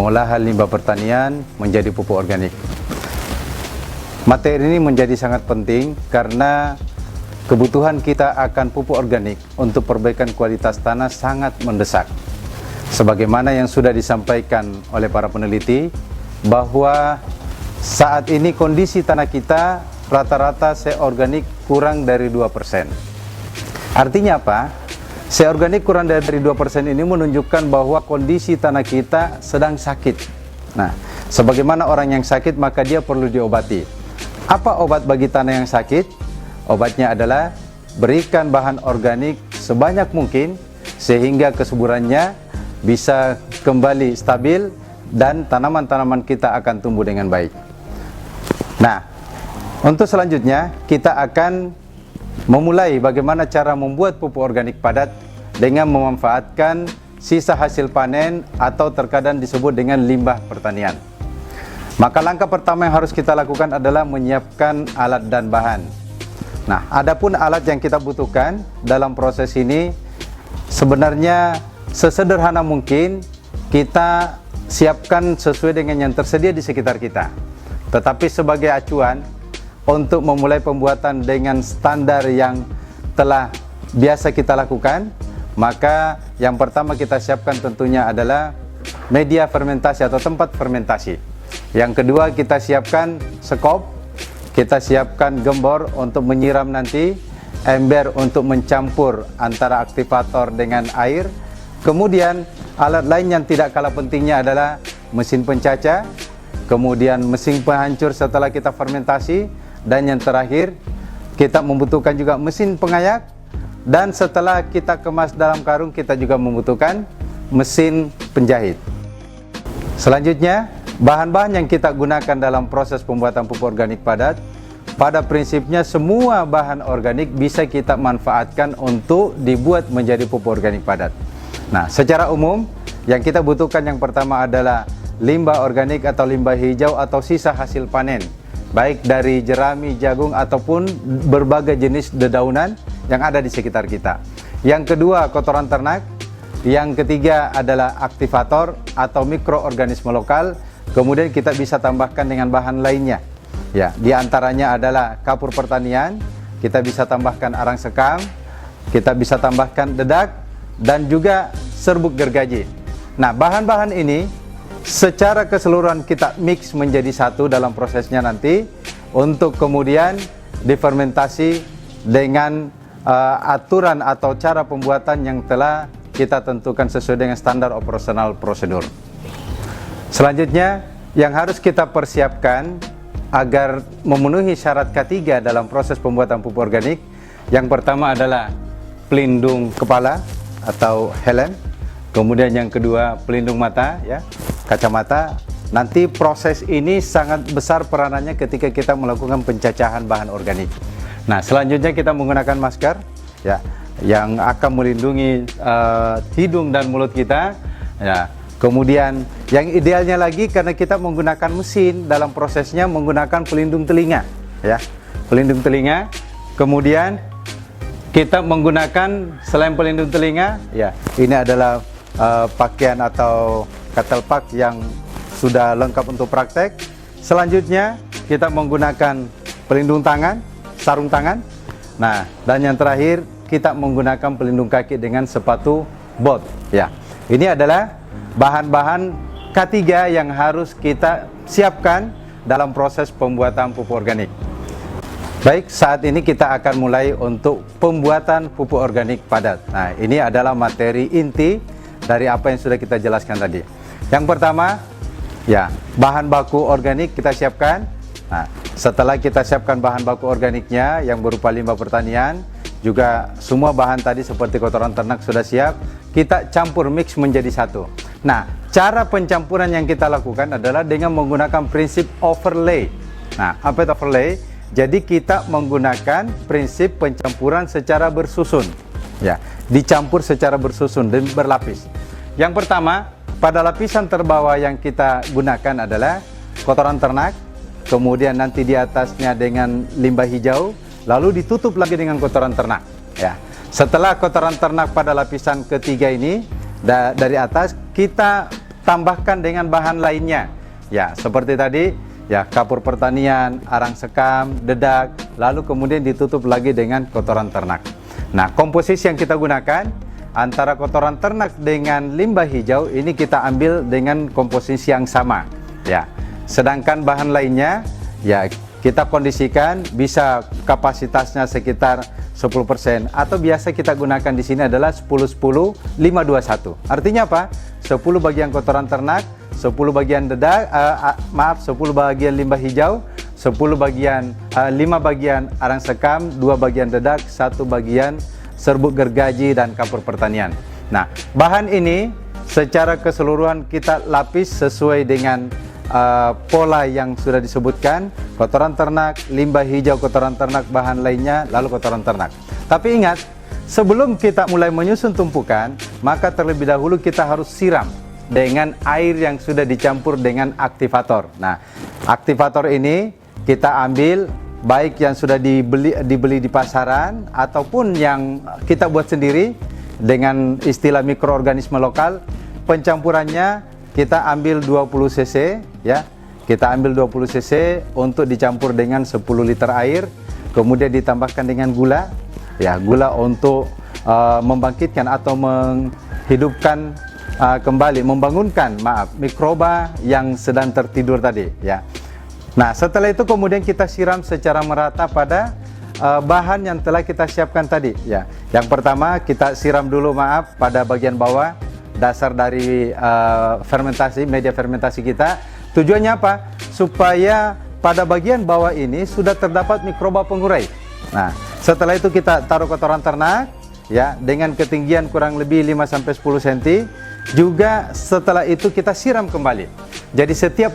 pengolahan limbah pertanian menjadi pupuk organik. Materi ini menjadi sangat penting karena kebutuhan kita akan pupuk organik untuk perbaikan kualitas tanah sangat mendesak. Sebagaimana yang sudah disampaikan oleh para peneliti, bahwa saat ini kondisi tanah kita rata-rata seorganik kurang dari 2%. Artinya apa? Seorganik kurang dari 2% ini menunjukkan bahwa kondisi tanah kita sedang sakit. Nah, sebagaimana orang yang sakit maka dia perlu diobati. Apa obat bagi tanah yang sakit? Obatnya adalah berikan bahan organik sebanyak mungkin sehingga kesuburannya bisa kembali stabil dan tanaman-tanaman kita akan tumbuh dengan baik. Nah, untuk selanjutnya kita akan memulai bagaimana cara membuat pupuk organik padat dengan memanfaatkan sisa hasil panen atau terkadang disebut dengan limbah pertanian. Maka langkah pertama yang harus kita lakukan adalah menyiapkan alat dan bahan. Nah, adapun alat yang kita butuhkan dalam proses ini sebenarnya sesederhana mungkin kita siapkan sesuai dengan yang tersedia di sekitar kita. Tetapi sebagai acuan untuk memulai pembuatan dengan standar yang telah biasa kita lakukan, maka yang pertama kita siapkan tentunya adalah media fermentasi atau tempat fermentasi. Yang kedua kita siapkan sekop, kita siapkan gembor untuk menyiram nanti, ember untuk mencampur antara aktivator dengan air. Kemudian alat lain yang tidak kalah pentingnya adalah mesin pencaca, kemudian mesin penghancur setelah kita fermentasi, dan yang terakhir kita membutuhkan juga mesin pengayak, dan setelah kita kemas dalam karung kita juga membutuhkan mesin penjahit. Selanjutnya, bahan-bahan yang kita gunakan dalam proses pembuatan pupuk organik padat, pada prinsipnya semua bahan organik bisa kita manfaatkan untuk dibuat menjadi pupuk organik padat. Nah, secara umum yang kita butuhkan yang pertama adalah limbah organik atau limbah hijau atau sisa hasil panen, baik dari jerami, jagung ataupun berbagai jenis dedaunan yang ada di sekitar kita. Yang kedua, kotoran ternak. Yang ketiga adalah aktivator atau mikroorganisme lokal. Kemudian kita bisa tambahkan dengan bahan lainnya. Ya, di antaranya adalah kapur pertanian, kita bisa tambahkan arang sekam, kita bisa tambahkan dedak, dan juga serbuk gergaji. Nah, bahan-bahan ini secara keseluruhan kita mix menjadi satu dalam prosesnya nanti untuk kemudian difermentasi dengan aturan atau cara pembuatan yang telah kita tentukan sesuai dengan standar operasional prosedur. Selanjutnya, yang harus kita persiapkan agar memenuhi syarat K3 dalam proses pembuatan pupuk organik, yang pertama adalah pelindung kepala atau helm, kemudian yang kedua pelindung mata, ya, kacamata. Nanti proses ini sangat besar peranannya ketika kita melakukan pencacahan bahan organik. Nah, selanjutnya kita menggunakan masker, ya, yang akan melindungi hidung dan mulut kita, ya. Kemudian yang idealnya lagi karena kita menggunakan mesin dalam prosesnya menggunakan pelindung telinga, ya, pelindung telinga. Kemudian kita menggunakan selain pelindung telinga, ya, ini adalah pakaian atau katalpak yang sudah lengkap untuk praktek. Selanjutnya kita menggunakan pelindung tangan, sarung tangan. Nah, dan yang terakhir kita menggunakan pelindung kaki dengan sepatu bot, ya. Ini adalah bahan-bahan K3 yang harus kita siapkan dalam proses pembuatan pupuk organik. Baik, saat ini kita akan mulai untuk pembuatan pupuk organik padat. Nah, ini adalah materi inti dari apa yang sudah kita jelaskan tadi. Yang pertama, ya, bahan baku organik kita siapkan. Nah, setelah kita siapkan bahan baku organiknya yang berupa limbah pertanian, juga semua bahan tadi seperti kotoran ternak sudah siap, kita campur mix menjadi satu. Nah, cara pencampuran yang kita lakukan adalah dengan menggunakan prinsip overlay. Nah, apa itu overlay? Jadi kita menggunakan prinsip pencampuran secara bersusun, ya, dicampur secara bersusun dan berlapis. Yang pertama, pada lapisan terbawah yang kita gunakan adalah kotoran ternak, kemudian nanti di atasnya dengan limbah hijau, lalu ditutup lagi dengan kotoran ternak, ya. Setelah kotoran ternak pada lapisan ketiga ini dari atas, kita tambahkan dengan bahan lainnya. Ya, seperti tadi, ya, kapur pertanian, arang sekam, dedak, lalu kemudian ditutup lagi dengan kotoran ternak. Nah, komposisi yang kita gunakan antara kotoran ternak dengan limbah hijau ini kita ambil dengan komposisi yang sama, ya. Sedangkan bahan lainnya, ya, kita kondisikan bisa kapasitasnya sekitar 10%, atau biasa kita gunakan di sini adalah 10-10-5-2-1. Artinya apa? 10 bagian kotoran ternak, 10 bagian dedak, 10 bagian limbah hijau, 5 bagian arang sekam, 2 bagian dedak, 1 bagian serbuk gergaji dan kapur pertanian. Nah, bahan ini secara keseluruhan kita lapis sesuai dengan pola yang sudah disebutkan, kotoran ternak, limbah hijau kotoran ternak, bahan lainnya, lalu kotoran ternak. Tapi ingat, sebelum kita mulai menyusun tumpukan, maka terlebih dahulu kita harus siram dengan air yang sudah dicampur dengan aktivator. Nah, aktivator ini kita ambil baik yang sudah dibeli di pasaran ataupun yang kita buat sendiri dengan istilah mikroorganisme lokal. Pencampurannya kita ambil 20 cc, ya. Kita ambil 20 cc untuk dicampur dengan 10 liter air, kemudian ditambahkan dengan gula, ya, gula untuk membangkitkan atau menghidupkan kembali, membangunkan, mikroba yang sedang tertidur tadi, ya. Nah, setelah itu kemudian kita siram secara merata pada bahan yang telah kita siapkan tadi, ya. Yang pertama kita siram dulu, pada bagian bawah dasar dari fermentasi, media fermentasi kita. Tujuannya apa? Supaya pada bagian bawah ini sudah terdapat mikroba pengurai. Nah, setelah itu kita taruh kotoran ternak, ya, dengan ketinggian kurang lebih 5-10 cm. Juga setelah itu kita siram kembali. Jadi setiap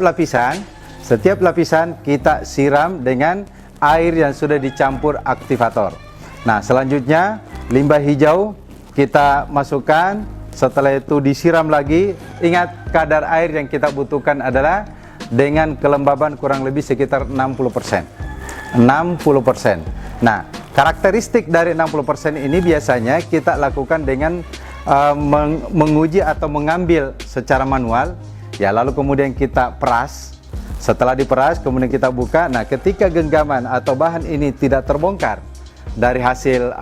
lapisan kita siram dengan air yang sudah dicampur aktivator. Nah, selanjutnya limbah hijau kita masukkan. Setelah itu disiram lagi. Ingat, kadar air yang kita butuhkan adalah dengan kelembaban kurang lebih sekitar 60%. 60%. Nah, karakteristik dari 60% ini biasanya kita lakukan dengan menguji atau mengambil secara manual, ya, lalu kemudian kita peras. Setelah diperas kemudian kita buka. Nah, ketika genggaman atau bahan ini tidak terbongkar dari hasil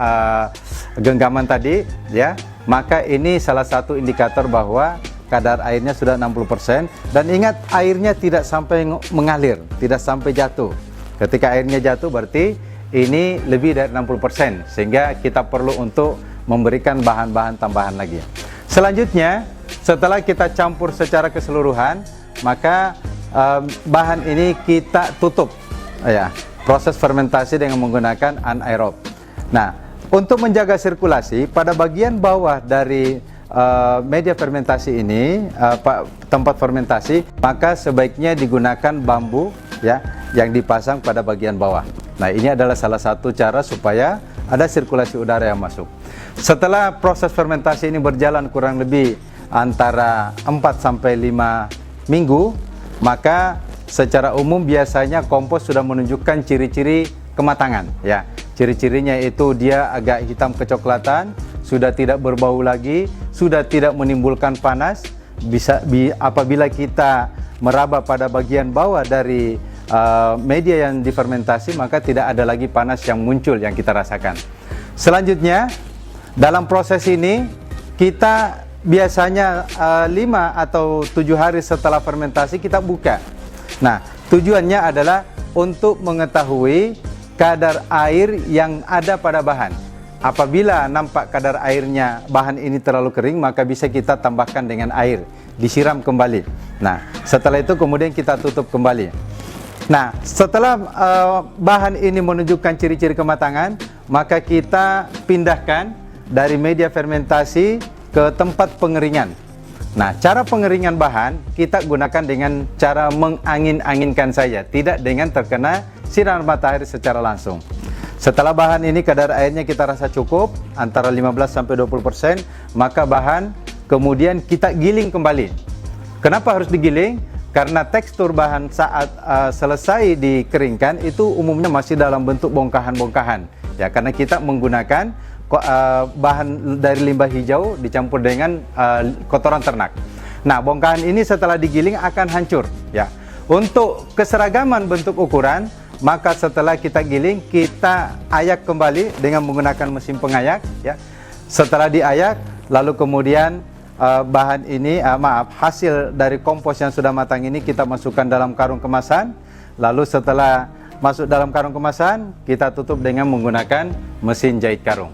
genggaman tadi, ya, maka ini salah satu indikator bahwa kadar airnya sudah 60%. Dan ingat, airnya tidak sampai mengalir, tidak sampai jatuh. Ketika airnya jatuh berarti ini lebih dari 60%, sehingga kita perlu untuk memberikan bahan-bahan tambahan lagi. Selanjutnya, setelah kita campur secara keseluruhan, maka bahan ini kita tutup, ya, proses fermentasi dengan menggunakan anaerob. Nah, untuk menjaga sirkulasi pada bagian bawah dari media fermentasi ini, tempat fermentasi, maka sebaiknya digunakan bambu, ya, yang dipasang pada bagian bawah. Nah, ini adalah salah satu cara supaya ada sirkulasi udara yang masuk. Setelah proses fermentasi ini berjalan kurang lebih antara 4-5 minggu, maka secara umum biasanya kompos sudah menunjukkan ciri-ciri kematangan, ya. Ciri-cirinya itu dia agak hitam kecoklatan, sudah tidak berbau lagi, sudah tidak menimbulkan panas. Apabila kita meraba pada bagian bawah dari media yang difermentasi, maka tidak ada lagi panas yang muncul yang kita rasakan. Selanjutnya, dalam proses ini kita biasanya 5 atau 7 hari setelah fermentasi kita buka. Nah, tujuannya adalah untuk mengetahui kadar air yang ada pada bahan. Apabila nampak kadar airnya bahan ini terlalu kering, maka bisa kita tambahkan dengan air, disiram kembali. Nah, setelah itu kemudian kita tutup kembali. Nah, setelah bahan ini menunjukkan ciri-ciri kematangan, maka kita pindahkan dari media fermentasi ke tempat pengeringan. Nah, cara pengeringan bahan kita gunakan dengan cara mengangin-anginkan saja, tidak dengan terkena sinar matahari secara langsung. Setelah bahan ini kadar airnya kita rasa cukup, antara 15-20%, maka bahan kemudian kita giling kembali. Kenapa harus digiling? Karena tekstur bahan saat selesai dikeringkan itu umumnya masih dalam bentuk bongkahan-bongkahan, ya, karena kita menggunakan bahan dari limbah hijau dicampur dengan kotoran ternak. Nah, bongkahan ini setelah digiling akan hancur ya. Untuk keseragaman bentuk ukuran, maka setelah kita giling, kita ayak kembali dengan menggunakan mesin pengayak ya. Setelah diayak, lalu kemudian bahan ini, hasil dari kompos yang sudah matang ini kita masukkan dalam karung kemasan. Lalu setelah masuk dalam karung kemasan, kita tutup dengan menggunakan mesin jahit karung.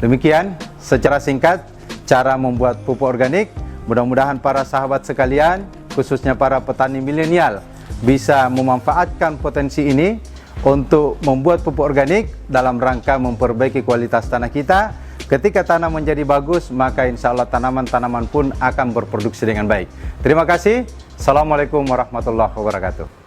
Demikian secara singkat cara membuat pupuk organik. Mudah-mudahan para sahabat sekalian, khususnya para petani milenial, bisa memanfaatkan potensi ini untuk membuat pupuk organik dalam rangka memperbaiki kualitas tanah kita. Ketika tanah menjadi bagus, maka insya Allah tanaman-tanaman pun akan berproduksi dengan baik. Terima kasih. Assalamualaikum warahmatullahi wabarakatuh.